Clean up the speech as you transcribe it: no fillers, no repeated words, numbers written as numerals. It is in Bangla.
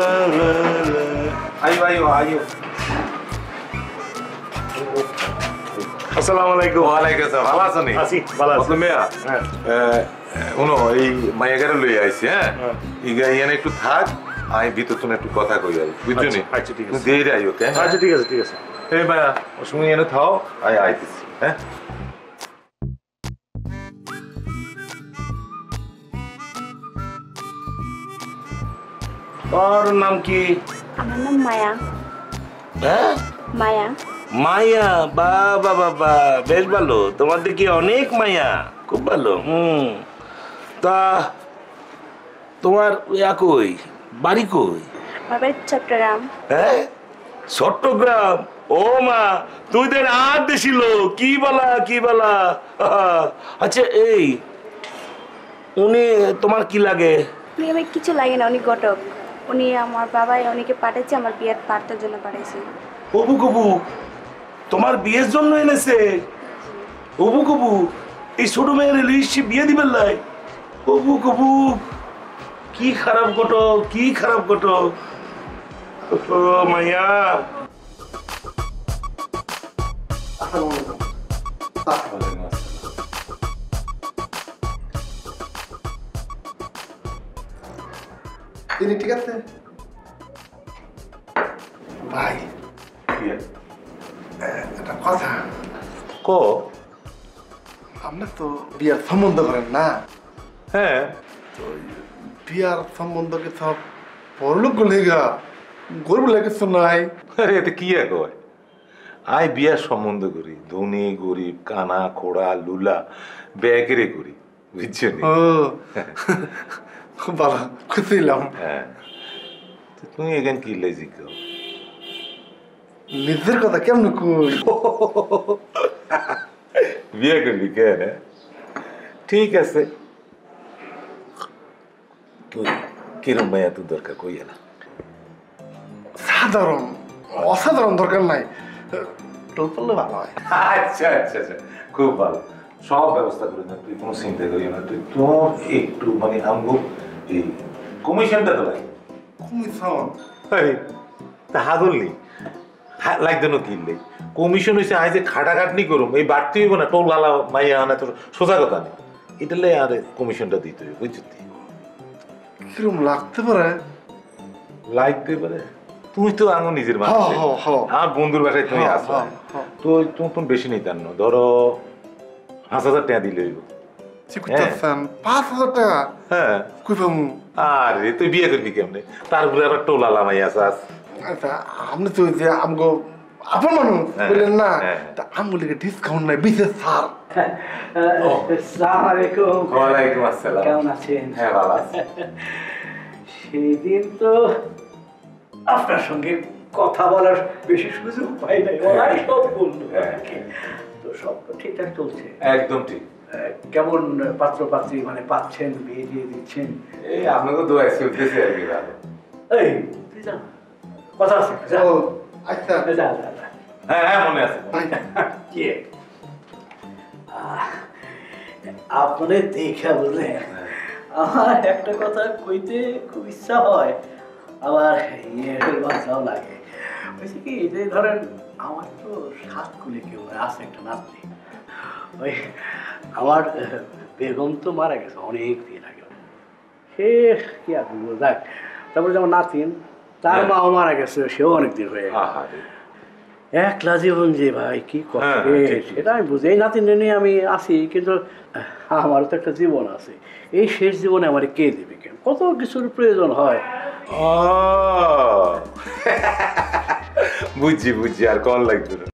আইও আইও আইও। আসসালামু আলাইকুম। ওয়ালাইকুম আসসালাম। ভালো আছো নি? আছি, ভালো আছি। মেয়া হ্যাঁ। উনো এই মাইয়াগারে লই আইছি। হ্যাঁ, ইগা ইয়ানে একটু থাক, আই ভিতর তুমি একটু কথা কই আই, বুঝছো নি? আচ্ছা ঠিক আছে। দেই আইও কে? আচ্ছা ঠিক আছে ঠিক আছে। এই মায়া তুমি এনে থাও, আই আইতেছি। হ্যাঁ, তোর নাম কি? আমার নাম মায়া। হ্যাঁ, মায়া। মায়া। বাবা বাবা, বেশ ভালো। তোমাদের কি অনেক মায়া? খুব ভালো। তা তোমার ইয়া কই, বাড়ি কই? আমার বাড়ি চট্টগ্রাম। হ্যাঁ, চট্টগ্রাম। ও মা, তুই দেন আর দেশিল কি বলা কি বলা। আচ্ছা এই উনি তোমার কি লাগে? উনি আমার কিছু লাগে না, উনি ঘটক। উনি আমার বাবাই উনিকে পাঠাইছে, আমার বিয়ের পার্টার জন্য পাঠাইছে। অবু কবু তোমার বিয়ের জন্য এনেছে? অবু কবু এই ছোট মেয়ের লিস্ট বিয়ে দিবেন লাই? অবু কবু কি খারাপ ঘটো, কি খারাপ ঘটো। ও মাইয়া, তিনি ঠিক আছে ভাই? একটা কথা, ক। আপনি তো বিয়ার সম্বন্ধ করেন না? হ্যাঁ, বিয়ার সম্বন্ধকে সব বড়লোক লেগা গরিব লেগেছ নাই? আরে এতে কি এক হয়? আই বিয়ার সম্বন্ধ করি, ধনী গরিব কানা খোড়া লুলা ব্যাগেরে করি, বুঝছো নি? ও খুব ভালো, খুশি হলাম। হ্যাঁ, তো তুমি এখান কি লেজি কও? নিজের কথা কেমন কই? বিয়ে করবি কেন? ঠিক আছে, কিরম মায়া তোর দরকার কইয়া না? সাধারণ অসাধারণ দরকার নাই, টোল পড়লে ভালো হয়। আচ্ছা আচ্ছা আচ্ছা, খুব ভালো, সব ব্যবস্থা করে দেন, তুই কোনো চিন্তা করিও না। তুই তো একটু মানে আমগো এই কমিশনটা তো লাগে। কমিশন? তা হাগলনি লাগতো না কিনলে কমিশন হয়েছে আজ যে খাটাখাটনি করুম, এই বাড়তি হইব না, টোল আলা মাইয়া আনা তোর সোজা কথা নেই, এটালে আর কমিশনটা দিতে হবে, বুঝছি? কিরম লাগতে পারে? লাগতে পারে, তুই তো আঙো নিজের মানুষ, আমার বন্ধুর বাসায় তুমি আসো, তো তুমি বেশি নিতেন না, ধরো 5,000 টাকা দিলে হইব। 5,000 টাকা? হ্যাঁ, কই পামু? আরে তুই বিয়ে করবি কেমনে, তারপরে আবার টোল আলা মাইয়া চাস। আচ্ছা, আপনি তো যে আমগো আপন মানুষ বললেন না, তা আমগুলিকে ডিসকাউন্ট নাই, বিশেষ ছাড়। আসসালামু আলাইকুম। ওয়ালাইকুম আসসালাম। কেমন আছেন? হ্যাঁ, ভালো আছি। সেদিন তো আপনার সঙ্গে কথা বলার বেশি সুযোগ পাই নাই, ওরাই সব বললো। তো সব তো ঠিকঠাক চলছে? একদম ঠিক। কেমন পাত্র পাত্রী মানে পাচ্ছেন, বিয়ে দিয়ে দিচ্ছেন? এই আপনাকে দোয়া চলতেছে আর কি। এই তুই যা, কথা আছে, যা। ও আচ্ছা, যা যা যা। হ্যাঁ হ্যাঁ, মনে আছে। কি আপনাদের দেখা বুঝলেন, আমার একটা কথা কইতে খুব ইচ্ছা হয়, আবার ইয়ের বাচ্চাও লাগে। বলছি কি যে ধরেন আমার তো 7 কুলে কেউ আছে, একটা নাতনি। ওই আমার বেগম তো মারা গেছে অনেক দিন আগে, সে কি আর বলবো, যাক। তারপরে যেমন নাতিন, তার মাও মারা গেছে, সেও অনেকদিন হয়ে গেছে। একলা জীবন যে ভাই কি কষ্ট, সেটা আমি বুঝি। এই নাতিন নিয়ে আমি আছি, কিন্তু আমারও তো একটা জীবন আছে। এই শেষ জীবনে আমার কে দেবে, কেন কত কিছুর প্রয়োজন হয়। বুঝছি বুঝছি, আর কল লাগবে না।